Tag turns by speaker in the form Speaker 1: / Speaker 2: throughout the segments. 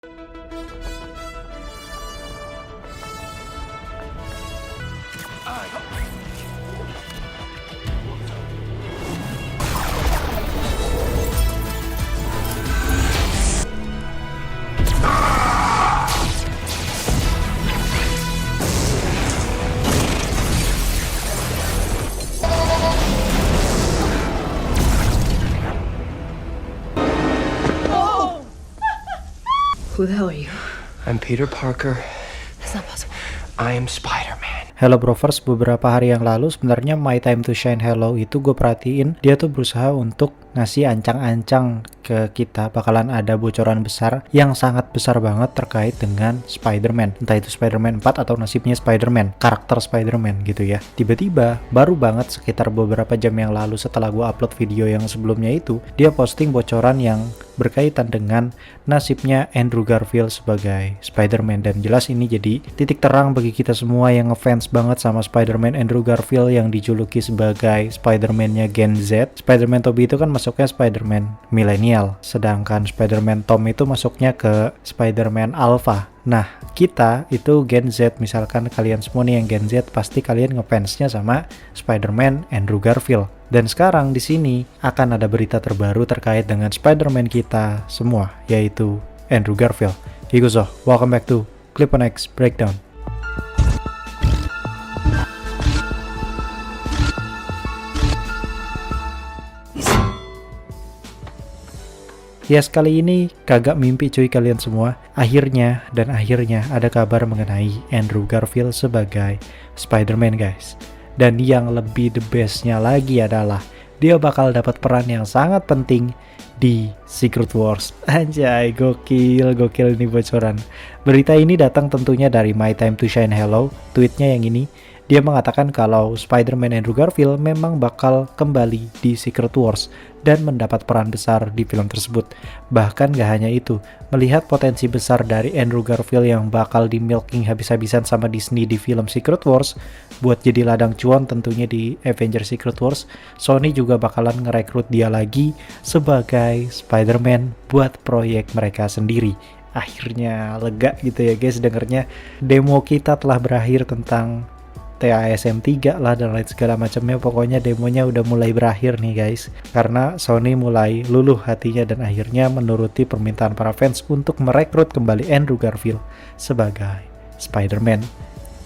Speaker 1: Who the hell are you?
Speaker 2: I'm Peter Parker.
Speaker 1: That's not possible.
Speaker 2: I am Spider-Man.
Speaker 3: Hello Brovers, beberapa hari yang lalu sebenarnya My Time to Shine Hello itu gue perhatiin dia tuh berusaha untuk ngasih ancang-ancang ke kita bakalan ada bocoran besar yang sangat besar banget terkait dengan Spider-Man. Entah itu Spider-Man 4 atau nasibnya Spider-Man, karakter Spider-Man gitu ya. Tiba-tiba baru banget sekitar beberapa jam yang lalu setelah gue upload video yang sebelumnya itu, dia posting bocoran yang berkaitan dengan nasibnya Andrew Garfield sebagai Spider-Man. Dan jelas ini jadi titik terang bagi kita semua yang ngefans banget sama Spider-Man Andrew Garfield yang dijuluki sebagai Spider-Man-nya Gen Z. Spider-Man Tobey itu kan masuknya Spider-Man milenial, sedangkan Spider-Man Tom itu masuknya ke Spider-Man Alpha. Nah, kita itu Gen Z, misalkan kalian semua nih yang Gen Z, pasti kalian ngefansnya sama Spider-Man Andrew Garfield. Dan sekarang di sini akan ada berita terbaru terkait dengan Spider-Man kita semua, yaitu Andrew Garfield. Higuzo, welcome back to Clip-on-X Breakdown. Yes, kali ini kagak mimpi cuy kalian semua. Akhirnya ada kabar mengenai Andrew Garfield sebagai Spider-Man guys. Dan yang lebih the bestnya lagi adalah dia bakal dapat peran yang sangat penting di Secret Wars. Anjay, gokil ini bocoran. Berita ini datang tentunya dari My Time to Shine Hello. Tweetnya yang ini, dia mengatakan kalau Spider-Man Andrew Garfield memang bakal kembali di Secret Wars dan mendapat peran besar di film tersebut. Bahkan gak hanya itu, melihat potensi besar dari Andrew Garfield yang bakal di milking habis-habisan sama Disney di film Secret Wars buat jadi ladang cuan tentunya di Avengers Secret Wars, Sony juga bakalan ngerekrut dia lagi sebagai Spider-Man buat proyek mereka sendiri. Akhirnya lega gitu ya guys dengernya. Demo kita telah berakhir tentang TASM 3 lah dan lain segala macamnya. Pokoknya demonya udah mulai berakhir nih guys, karena Sony mulai luluh hatinya dan akhirnya menuruti permintaan para fans untuk merekrut kembali Andrew Garfield sebagai Spider-Man.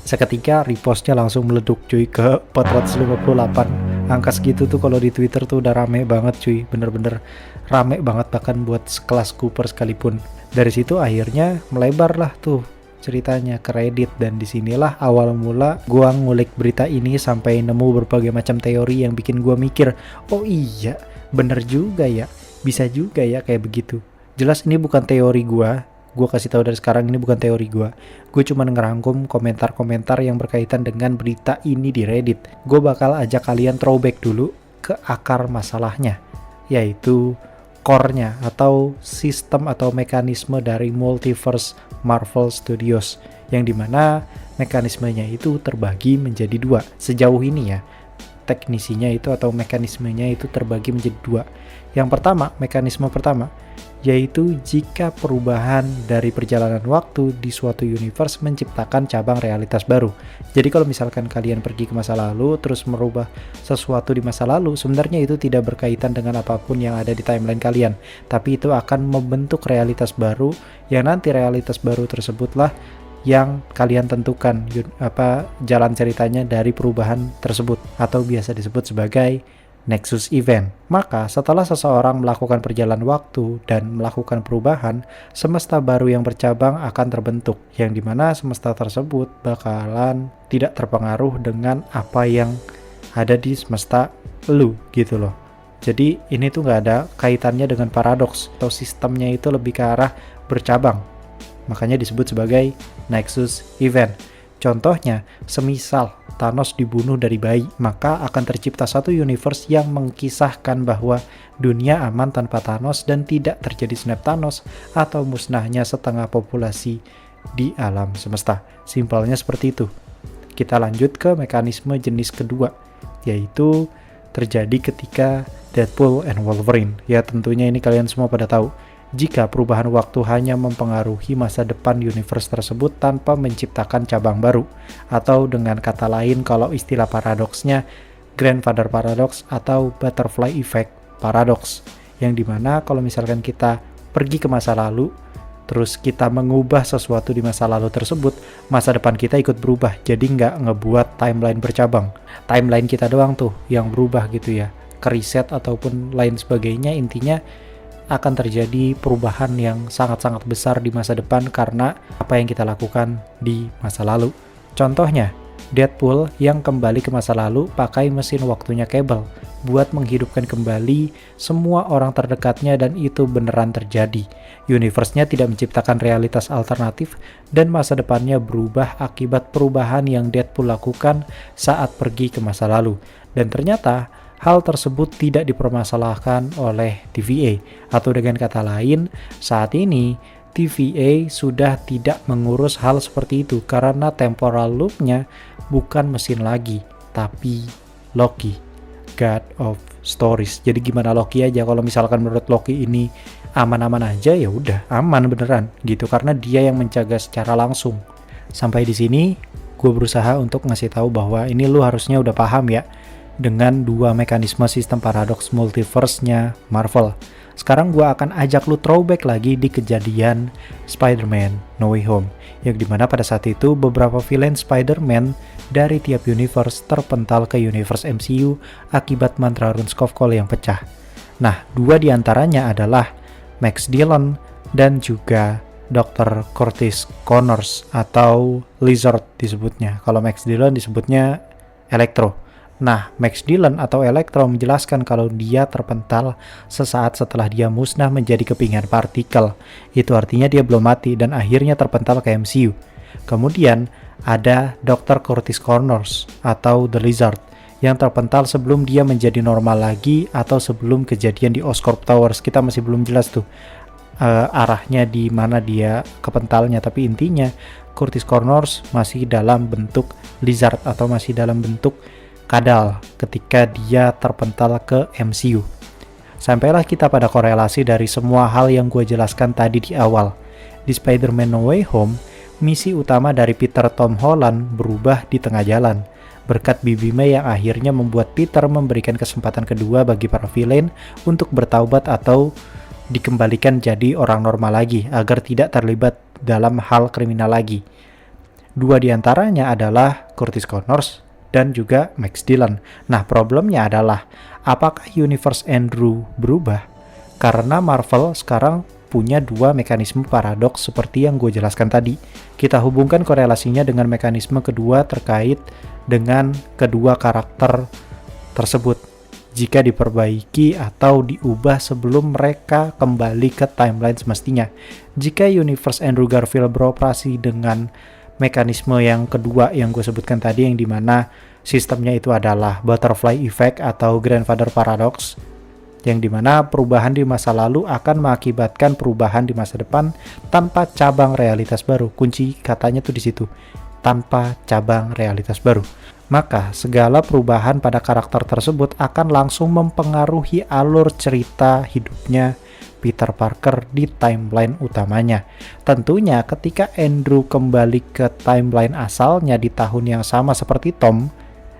Speaker 3: Seketika repostnya langsung meleduk cuy ke 458. Angka segitu tuh kalau di Twitter tuh udah rame banget cuy, bener-bener rame banget bahkan buat sekelas Cooper sekalipun. Dari situ akhirnya melebar lah tuh ceritanya ke Reddit, dan disinilah awal mula gua ngulik berita ini sampai nemu berbagai macam teori yang bikin gua mikir, oh iya bener juga ya, bisa juga ya kayak begitu. Jelas ini bukan teori gua kasih tahu dari sekarang, ini bukan teori gue cuma ngerangkum komentar-komentar yang berkaitan dengan berita ini di Reddit. Gue bakal ajak kalian throwback dulu ke akar masalahnya, yaitu core-nya atau sistem atau mekanisme dari multiverse Marvel Studios, yang dimana mekanismenya itu terbagi menjadi dua. Sejauh ini ya, teknisinya itu atau mekanismenya itu terbagi menjadi dua. Yang pertama, mekanisme pertama, yaitu jika perubahan dari perjalanan waktu di suatu universe menciptakan cabang realitas baru. Jadi kalau misalkan kalian pergi ke masa lalu terus merubah sesuatu di masa lalu, sebenarnya itu tidak berkaitan dengan apapun yang ada di timeline kalian, tapi itu akan membentuk realitas baru, yang nanti realitas baru tersebutlah yang kalian tentukan jalan ceritanya dari perubahan tersebut, atau biasa disebut sebagai Nexus Event. Maka setelah seseorang melakukan perjalanan waktu dan melakukan perubahan, semesta baru yang bercabang akan terbentuk, yang dimana semesta tersebut bakalan tidak terpengaruh dengan apa yang ada di semesta lu gitu loh. Jadi ini tuh gak ada kaitannya dengan paradoks, atau sistemnya itu lebih ke arah bercabang, makanya disebut sebagai Nexus Event. Contohnya, semisal Thanos dibunuh dari bayi, maka akan tercipta satu universe yang mengkisahkan bahwa dunia aman tanpa Thanos dan tidak terjadi snap Thanos atau musnahnya setengah populasi di alam semesta. Simpelnya seperti itu. Kita lanjut ke mekanisme jenis kedua, yaitu terjadi ketika Deadpool and Wolverine. Ya tentunya ini kalian semua pada tahu. jika perubahan waktu hanya mempengaruhi masa depan universe tersebut tanpa menciptakan cabang baru. Atau dengan kata lain, kalau istilah paradoksnya grandfather paradox atau butterfly effect paradox, yang dimana kalau misalkan kita pergi ke masa lalu terus kita mengubah sesuatu di masa lalu tersebut, masa depan kita ikut berubah, jadi nggak ngebuat timeline bercabang. Timeline kita doang tuh yang berubah gitu ya, ke-reset ataupun lain sebagainya. Intinya akan terjadi perubahan yang sangat-sangat besar di masa depan karena apa yang kita lakukan di masa lalu. Contohnya, Deadpool yang kembali ke masa lalu pakai mesin waktunya Cable buat menghidupkan kembali semua orang terdekatnya, dan itu beneran terjadi. Universe-nya tidak menciptakan realitas alternatif dan masa depannya berubah akibat perubahan yang Deadpool lakukan saat pergi ke masa lalu. Dan ternyata hal tersebut tidak dipermasalahkan oleh TVA, atau dengan kata lain, saat ini TVA sudah tidak mengurus hal seperti itu karena temporal loop-nya bukan mesin lagi, tapi Loki, God of Stories. Jadi gimana Loki aja, kalau misalkan menurut Loki ini aman-aman aja, ya udah aman beneran gitu, karena dia yang menjaga secara langsung. Sampai di sini gue berusaha untuk ngasih tahu bahwa ini lu harusnya udah paham ya dengan dua mekanisme sistem paradoks multiverse-nya Marvel. Sekarang gue akan ajak lu throwback lagi di kejadian Spider-Man No Way Home, yang dimana pada saat itu beberapa villain Spider-Man dari tiap universe terpental ke universe MCU akibat mantra Runes Skrull yang pecah. Nah, dua diantaranya adalah Max Dillon dan juga Dr. Curtis Connors atau Lizard disebutnya. Kalau Max Dillon disebutnya Electro. Nah, Max Dillon atau Electro menjelaskan kalau dia terpental sesaat setelah dia musnah menjadi kepingan partikel. Itu artinya dia belum mati dan akhirnya terpental ke MCU. Kemudian ada Dr. Curtis Connors atau The Lizard yang terpental sebelum dia menjadi normal lagi atau sebelum kejadian di Oscorp Towers. Kita masih belum jelas tuh arahnya di mana dia kepentalnya, tapi intinya Curtis Connors masih dalam bentuk Lizard atau masih dalam bentuk kadal ketika dia terpental ke MCU. Sampailah kita pada korelasi dari semua hal yang gue jelaskan tadi di awal. Di Spider-Man No Way Home, misi utama dari Peter Tom Holland berubah di tengah jalan berkat Bibi May yang akhirnya membuat Peter memberikan kesempatan kedua bagi para villain untuk bertaubat atau dikembalikan jadi orang normal lagi agar tidak terlibat dalam hal kriminal lagi. Dua diantaranya adalah Curtis Connors dan juga Max Dillon. Nah, problemnya adalah apakah universe Andrew berubah? Karena Marvel sekarang punya dua mekanisme paradoks seperti yang gue jelaskan tadi. Kita hubungkan korelasinya dengan mekanisme kedua terkait dengan kedua karakter tersebut. Jika diperbaiki atau diubah sebelum mereka kembali ke timeline semestinya. Jika universe Andrew Garfield beroperasi dengan mekanisme yang kedua yang gue sebutkan tadi, yang dimana sistemnya itu adalah butterfly effect atau grandfather paradox, yang dimana perubahan di masa lalu akan mengakibatkan perubahan di masa depan tanpa cabang realitas baru. Kunci katanya tuh di situ, tanpa cabang realitas baru. Maka segala perubahan pada karakter tersebut akan langsung mempengaruhi alur cerita hidupnya Peter Parker di timeline utamanya. Tentunya ketika Andrew kembali ke timeline asalnya di tahun yang sama seperti Tom,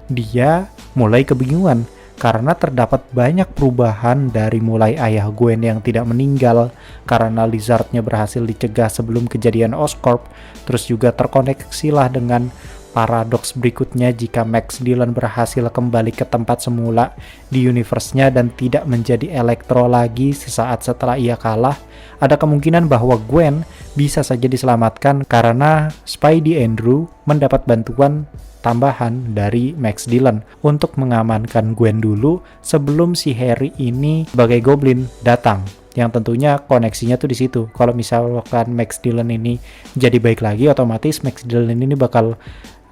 Speaker 3: dia mulai kebingungan karena terdapat banyak perubahan, dari mulai ayah Gwen yang tidak meninggal karena Lizardnya berhasil dicegah sebelum kejadian Oscorp, terus juga terkoneksilah dengan paradoks berikutnya jika Max Dillon berhasil kembali ke tempat semula di universe-nya dan tidak menjadi Electro lagi sesaat setelah ia kalah. Ada kemungkinan bahwa Gwen bisa saja diselamatkan karena Spidey Andrew mendapat bantuan tambahan dari Max Dillon untuk mengamankan Gwen dulu sebelum si Harry ini sebagai Goblin datang. Yang tentunya koneksinya tuh di situ. Kalau misalkan Max Dillon ini jadi baik lagi, otomatis Max Dillon ini bakal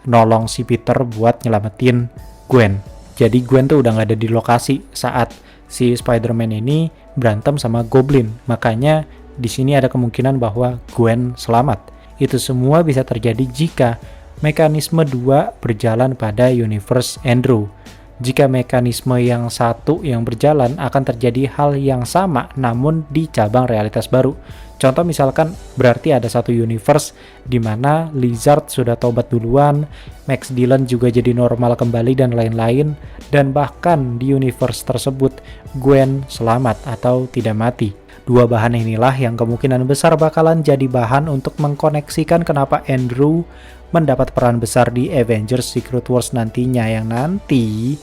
Speaker 3: nolong si Peter buat nyelamatin Gwen. Jadi Gwen tuh udah gak ada di lokasi saat si Spider-Man ini berantem sama Goblin. Makanya di sini ada kemungkinan bahwa Gwen selamat. Itu semua bisa terjadi jika mekanisme 2 berjalan pada universe Andrew. Jika mekanisme yang satu yang berjalan, akan terjadi hal yang sama namun di cabang realitas baru. Contoh misalkan berarti ada satu universe di mana Lizard sudah tobat duluan, Max Dillon juga jadi normal kembali dan lain-lain, dan bahkan di universe tersebut Gwen selamat atau tidak mati. Dua bahan inilah yang kemungkinan besar bakalan jadi bahan untuk mengkoneksikan kenapa Andrew mendapat peran besar di Avengers Secret Wars nantinya, yang nanti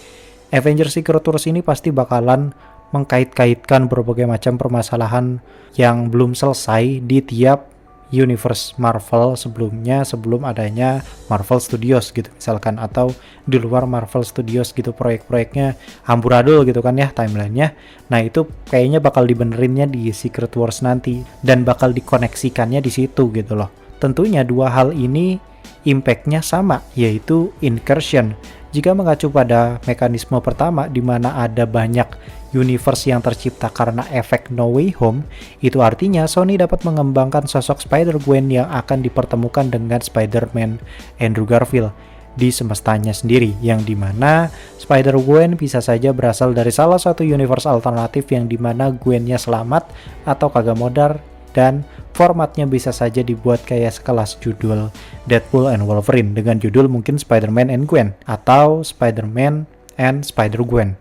Speaker 3: Avengers Secret Wars ini pasti bakalan mengkait-kaitkan berbagai macam permasalahan yang belum selesai di tiap universe Marvel sebelumnya, sebelum adanya Marvel Studios gitu misalkan, atau di luar Marvel Studios gitu proyek-proyeknya amburadul gitu kan ya timelinenya. Nah itu kayaknya bakal dibenerinnya di Secret Wars nanti dan bakal dikoneksikannya di situ gitu loh. Tentunya dua hal ini impact-nya sama, yaitu incursion. Jika mengacu pada mekanisme pertama di mana ada banyak universe yang tercipta karena efek No Way Home, itu artinya Sony dapat mengembangkan sosok Spider-Gwen yang akan dipertemukan dengan Spider-Man Andrew Garfield di semestanya sendiri, yang dimana Spider-Gwen bisa saja berasal dari salah satu universe alternatif yang dimana Gwennya selamat atau kagak modar, dan formatnya bisa saja dibuat kayak sekelas judul Deadpool and Wolverine dengan judul mungkin Spider-Man and Gwen atau Spider-Man and Spider-Gwen.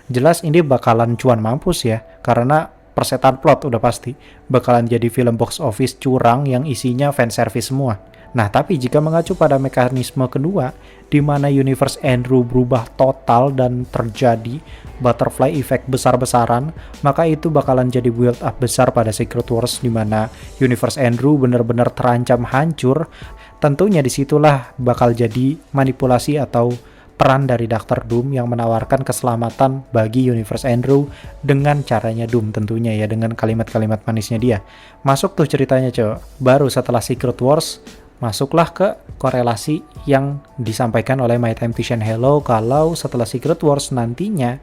Speaker 3: Jelas ini bakalan cuan mampus ya, karena persetan plot udah pasti bakalan jadi film box office curang yang isinya fanservice semua. Nah, tapi jika mengacu pada mekanisme kedua, di mana universe Andrew berubah total dan terjadi butterfly effect besar-besaran, maka itu bakalan jadi build up besar pada Secret Wars di mana universe Andrew benar-benar terancam hancur. Tentunya disitulah bakal jadi manipulasi atau peran dari Dr. Doom yang menawarkan keselamatan bagi universe Andrew dengan caranya Doom tentunya ya, dengan kalimat-kalimat manisnya dia. Masuk tuh ceritanya cowok. Baru setelah Secret Wars, masuklah ke korelasi yang disampaikan oleh My Time to Shine Hello kalau setelah Secret Wars nantinya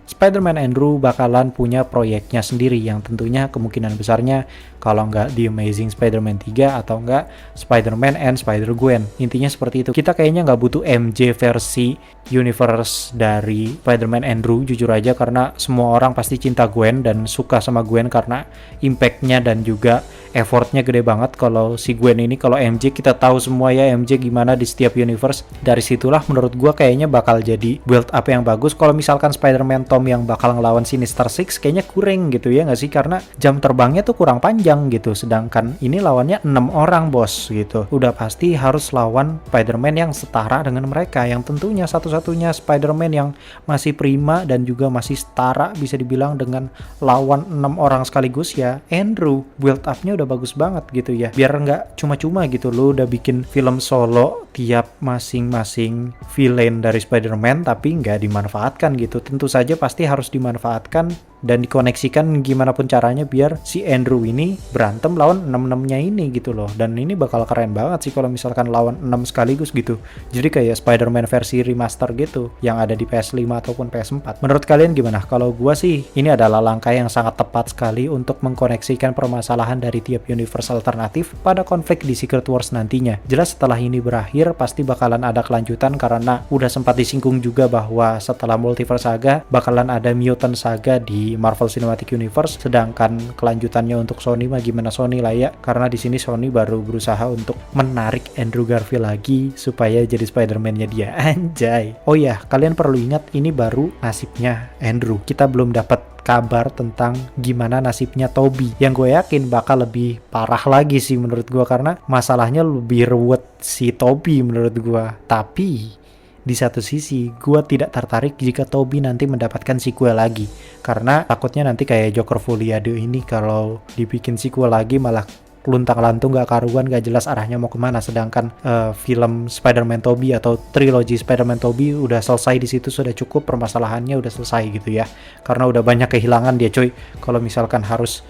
Speaker 3: Spider-Man Andrew bakalan punya proyeknya sendiri yang tentunya kemungkinan besarnya kalau nggak The Amazing Spider-Man 3 atau nggak Spider-Man and Spider-Gwen. Intinya seperti itu. Kita kayaknya nggak butuh MJ versi universe dari Spider-Man Andrew jujur aja, karena semua orang pasti cinta Gwen dan suka sama Gwen karena impact-nya dan juga effortnya gede banget. Kalau si Gwen ini, kalau MJ kita tahu semua ya MJ gimana di setiap universe. Dari situlah menurut gua kayaknya bakal jadi build up yang bagus. Kalau misalkan Spider-Man Tom yang bakal ngelawan Sinister Six kayaknya kurang gitu ya nggak sih, karena jam terbangnya tuh kurang panjang gitu, sedangkan ini lawannya 6 orang bos gitu. Udah pasti harus lawan Spider-Man yang setara dengan mereka, yang tentunya satu-satunya Spider-Man yang masih prima dan juga masih setara bisa dibilang dengan lawan 6 orang sekaligus ya Andrew. Build up-nya udah bagus banget gitu ya, biar nggak cuma-cuma gitu lo udah bikin film solo tiap masing-masing villain dari Spider-Man tapi nggak dimanfaatkan gitu. Tentu saja pasti harus dimanfaatkan dan dikoneksikan gimana pun caranya biar si Andrew ini berantem lawan 6-6-nya ini gitu loh. Dan ini bakal keren banget sih kalau misalkan lawan 6 sekaligus gitu. Jadi kayak Spider-Man versi remaster gitu yang ada di PS5 ataupun PS4. Menurut kalian gimana? Kalau gua sih ini adalah langkah yang sangat tepat sekali untuk mengkoneksikan permasalahan dari tiap universe alternatif pada konflik di Secret Wars nantinya. Jelas setelah ini berakhir pasti bakalan ada kelanjutan, karena udah sempat disinggung juga bahwa setelah Multiverse Saga bakalan ada Mutant Saga di Marvel Cinematic Universe, sedangkan kelanjutannya untuk Sony mah gimana Sony lah ya, karena di sini Sony baru berusaha untuk menarik Andrew Garfield lagi supaya jadi Spider-Man-nya dia. Anjay. Oh ya, kalian perlu ingat ini baru nasibnya Andrew. Kita belum dapat kabar tentang gimana nasibnya Tobey, yang gue yakin bakal lebih parah lagi sih menurut gue, karena masalahnya lebih ruwet si Tobey menurut gue. Tapi di satu sisi, gue tidak tertarik jika Tobey nanti mendapatkan sequel lagi. Karena takutnya nanti kayak Joker Foliade ini kalau dibikin sequel lagi malah luntang-lantung gak karuan, gak jelas arahnya mau kemana. Sedangkan film Spider-Man Tobey atau trilogi Spider-Man Tobey udah selesai di situ, sudah cukup, permasalahannya udah selesai gitu ya. Karena udah banyak kehilangan dia coy. Kalau misalkan harus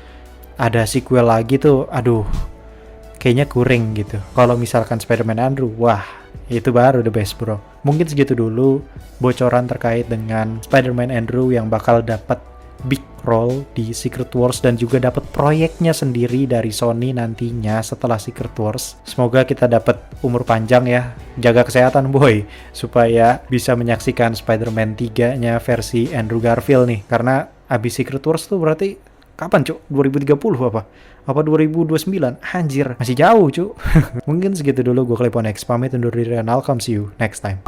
Speaker 3: ada sequel lagi tuh, aduh, kayaknya kurang gitu. Kalau misalkan Spider-Man Andrew, wah itu baru the best bro. Mungkin segitu dulu bocoran terkait dengan Spider-Man Andrew yang bakal dapat big role di Secret Wars dan juga dapat proyeknya sendiri dari Sony nantinya setelah Secret Wars. Semoga kita dapat umur panjang ya, jaga kesehatan boy, supaya bisa menyaksikan Spider-Man 3-nya versi Andrew Garfield nih. Karena abis Secret Wars tuh berarti kapan cuk? 2030 apa? Apa 2029? Anjir, masih jauh cuk. Mungkin segitu dulu, gue Klepon X pamit undur diri dan I'll come see you next time.